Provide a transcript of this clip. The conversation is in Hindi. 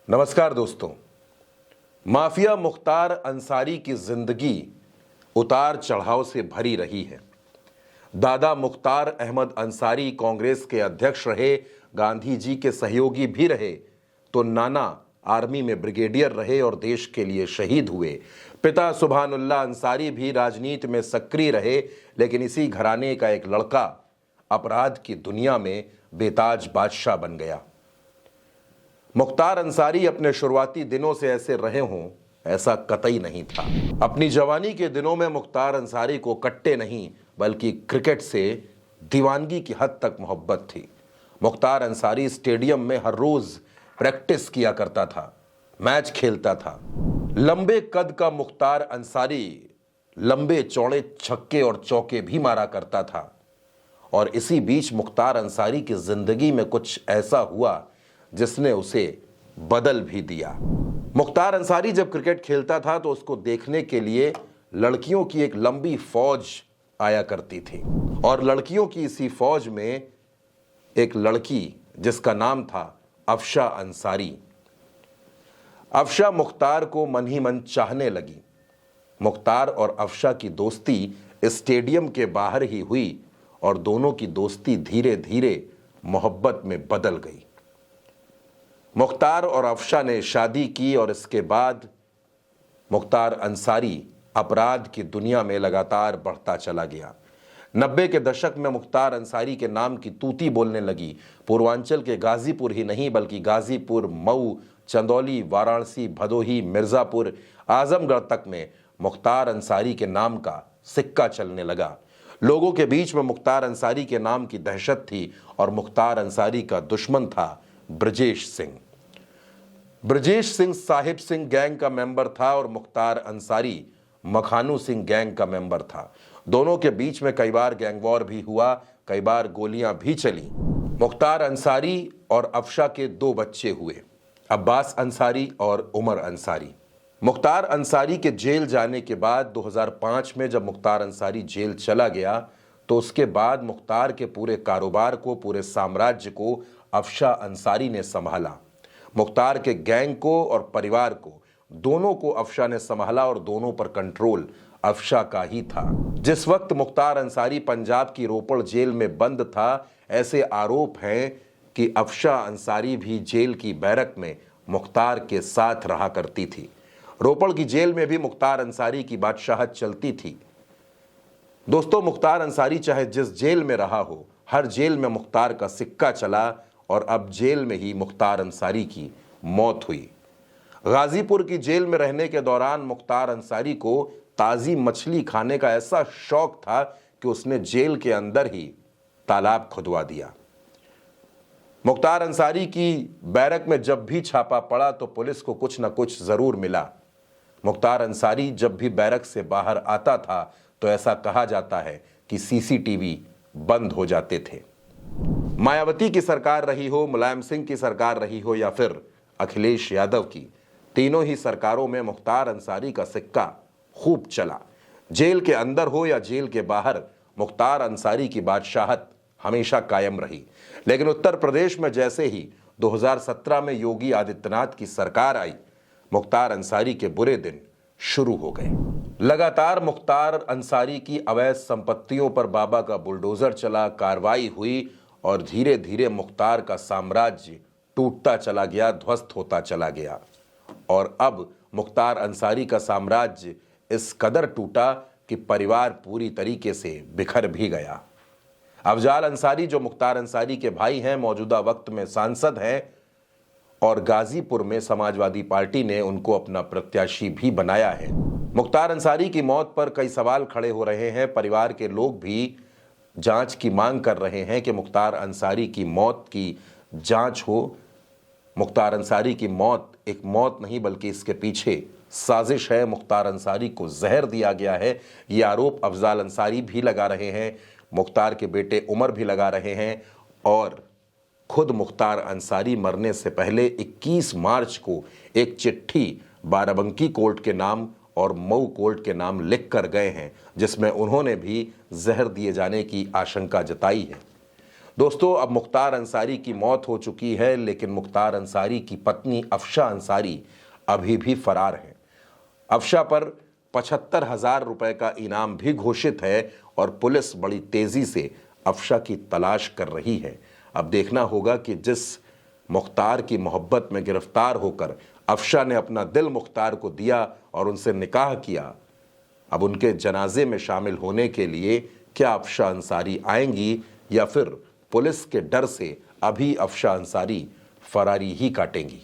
नमस्कार दोस्तों। माफिया मुख्तार अंसारी की जिंदगी उतार चढ़ाव से भरी रही है। दादा मुख्तार अहमद अंसारी कांग्रेस के अध्यक्ष रहे, गांधी जी के सहयोगी भी रहे, तो नाना आर्मी में ब्रिगेडियर रहे और देश के लिए शहीद हुए। पिता सुभानुल्लाह अंसारी भी राजनीति में सक्रिय रहे, लेकिन इसी घराने का एक लड़का अपराध की दुनिया में बेताज बादशाह बन गया। मुख्तार अंसारी अपने शुरुआती दिनों से ऐसे रहे हों, ऐसा कतई नहीं था। अपनी जवानी के दिनों में मुख्तार अंसारी को कट्टे नहीं बल्कि क्रिकेट से दीवानगी की हद तक मोहब्बत थी। मुख्तार अंसारी स्टेडियम में हर रोज प्रैक्टिस किया करता था, मैच खेलता था। लंबे कद का मुख्तार अंसारी लंबे चौड़े छक्के और चौके भी मारा करता था। और इसी बीच मुख्तार अंसारी की जिंदगी में कुछ ऐसा हुआ जिसने उसे बदल भी दिया। मुख्तार अंसारी जब क्रिकेट खेलता था तो उसको देखने के लिए लड़कियों की एक लंबी फौज आया करती थी, और लड़कियों की इसी फौज में एक लड़की जिसका नाम था अफशा अंसारी। अफशा मुख्तार को मन ही मन चाहने लगी। मुख्तार और अफशा की दोस्ती स्टेडियम के बाहर ही हुई और दोनों की दोस्ती धीरे धीरे मोहब्बत में बदल गई। मुख्तार और अफशा ने शादी की और इसके बाद मुख्तार अंसारी अपराध की दुनिया में लगातार बढ़ता चला गया। 90 के दशक में मुख्तार अंसारी के नाम की तूती बोलने लगी। पूर्वांचल के गाजीपुर ही नहीं बल्कि गाजीपुर, मऊ, चंदौली, वाराणसी, भदोही, मिर्जापुर, आजमगढ़ तक में मुख्तार अंसारी के नाम का सिक्का चलने लगा। लोगों के बीच में मुख्तार अंसारी के नाम की दहशत थी और मुख्तार अंसारी का दुश्मन था ब्रजेश सिंह। ब्रजेश सिंह साहिब सिंह गैंग का मेंबर था और मुख्तार अंसारी मखानू सिंह गैंग का मेंबर था। दोनों के बीच में कई बार गैंग वॉर भी हुआ, कई बार गोलियां भी चली। मुख्तार अंसारी और अफशा के 2 बच्चे हुए, अब्बास अंसारी और उमर अंसारी। मुख्तार अंसारी के जेल जाने के बाद 2005 में जब मुख्तार अंसारी जेल चला गया तो उसके बाद मुख्तार के पूरे कारोबार को, पूरे साम्राज्य को अफशा अंसारी ने संभाला। मुख्तार के गैंग को और परिवार को, दोनों को अफशा ने संभाला और दोनों पर कंट्रोल अफशा का ही था। जिस वक्त मुख्तार अंसारी पंजाब की रोपड़ जेल में बंद था, ऐसे आरोप हैं कि अफशा अंसारी भी जेल की बैरक में मुख्तार के साथ रहा करती थी। रोपड़ की जेल में भी मुख्तार अंसारी की बादशाहत चलती थी। दोस्तों, मुख्तार अंसारी चाहे जिस जेल में रहा हो, हर जेल में मुख्तार का सिक्का चला और अब जेल में ही मुख्तार अंसारी की मौत हुई। गाजीपुर की जेल में रहने के दौरान मुख्तार अंसारी को ताज़ी मछली खाने का ऐसा शौक था कि उसने जेल के अंदर ही तालाब खुदवा दिया। मुख्तार अंसारी की बैरक में जब भी छापा पड़ा तो पुलिस को कुछ न कुछ जरूर मिला। मुख्तार अंसारी जब भी बैरक से बाहर आता था तो ऐसा कहा जाता है कि सीसीटीवी बंद हो जाते थे। मायावती की सरकार रही हो, मुलायम सिंह की सरकार रही हो या फिर अखिलेश यादव की, तीनों ही सरकारों में मुख्तार अंसारी का सिक्का खूब चला। जेल के अंदर हो या जेल के बाहर, मुख्तार अंसारी की बादशाहत हमेशा कायम रही। लेकिन उत्तर प्रदेश में जैसे ही 2017 में योगी आदित्यनाथ की सरकार आई, मुख्तार अंसारी के बुरे दिन शुरू हो गए। लगातार मुख्तार अंसारी की अवैध संपत्तियों पर बाबा का बुलडोजर चला, कार्रवाई हुई और धीरे धीरे मुख्तार का साम्राज्य टूटता चला गया, ध्वस्त होता चला गया। और अब मुख्तार अंसारी का साम्राज्य इस कदर टूटा कि परिवार पूरी तरीके से बिखर भी गया। अफजाल अंसारी जो मुख्तार अंसारी के भाई हैं, मौजूदा वक्त में सांसद हैं और गाजीपुर में समाजवादी पार्टी ने उनको अपना प्रत्याशी भी बनाया है। मुख्तार अंसारी की मौत पर कई सवाल खड़े हो रहे हैं। परिवार के लोग भी जांच की मांग कर रहे हैं कि मुख्तार अंसारी की मौत की जांच हो। मुख्तार अंसारी की मौत एक मौत नहीं बल्कि इसके पीछे साजिश है। मुख्तार अंसारी को जहर दिया गया है, ये आरोप अफजाल अंसारी भी लगा रहे हैं, मुख्तार के बेटे उमर भी लगा रहे हैं और खुद मुख्तार अंसारी मरने से पहले 21 मार्च को एक चिट्ठी बाराबंकी कोर्ट के नाम और मऊ कोर्ट के नाम लिख कर गए हैं, जिसमें उन्होंने भी जहर दिए जाने की आशंका जताई है। दोस्तों, अब मुख्तार अंसारी की मौत हो चुकी है, लेकिन मुख्तार अंसारी की पत्नी अफशा अंसारी अभी भी फरार है। अफशा पर 75,000 रुपए का इनाम भी घोषित है और पुलिस बड़ी तेजी से अफशा की तलाश कर रही है। अब देखना होगा कि जिस मुख्तार की मोहब्बत में गिरफ्तार होकर अफशा ने अपना दिल मुख्तार को दिया और उनसे निकाह किया, अब उनके जनाजे में शामिल होने के लिए क्या अफशा अंसारी आएंगी या फिर पुलिस के डर से अभी अफशा अंसारी फरारी ही काटेंगी।